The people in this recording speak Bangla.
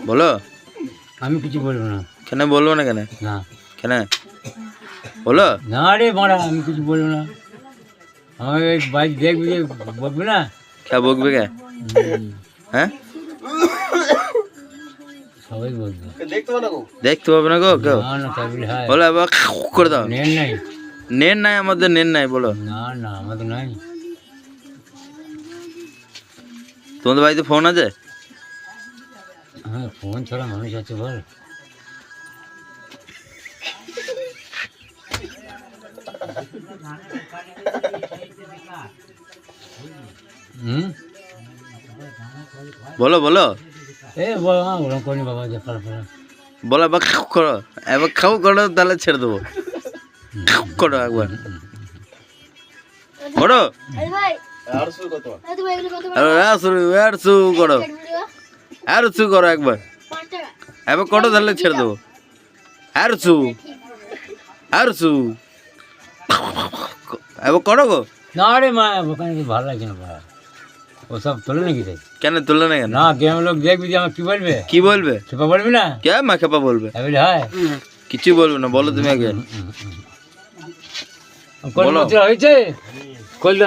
বলো। আমি কিছু বলবো না। কেন বলবো না? কেন না কেন বলো না রে মারা, আমি কিছু বলবো না। আমার এই বাইক দেখবি যে বলবি না। কে বকবে? কে? হ্যাঁ, সবাই বলবে। দেখতে পাবে না গো কেউ? না না তাই বলে হয়? বলো এবার করে দাও। নেন নাই? নেট নাই আমাদের, নেট নাই। বলো না না আমাদের নাই। তোমাদের বাড়িতে ফোন আছে? হ্যাঁ ফোন ছাড়া মানুষ আছে বল? হুম বলো বলো এ বাবা ওরকম করি বাবা, যে পারা পারা। বলো এবার করো, এবার খাও করো, তাহলে ছেড়ে দেবো। করো একবার, করো। আর শু করো, আর শু করো একবার, এবার করো তাহলে ছেড়ে দেবো। আর শু, আর শু এবার করো গো। না রে মা, ওখানে কি ভালো লাগছে না বাবা, ওসব তোলে নাকি রে? কেন তুললে না? কেন? না গ্রাম লোক দেখবি যে আমার কি বলবে? কি বলবে? সেটা বলবি না? কে মা খেপা বলবে? তাই বলে হয়? কিছু বলবে না, বলো তুমি আগে। কোন বলো। হয়েছে? কইল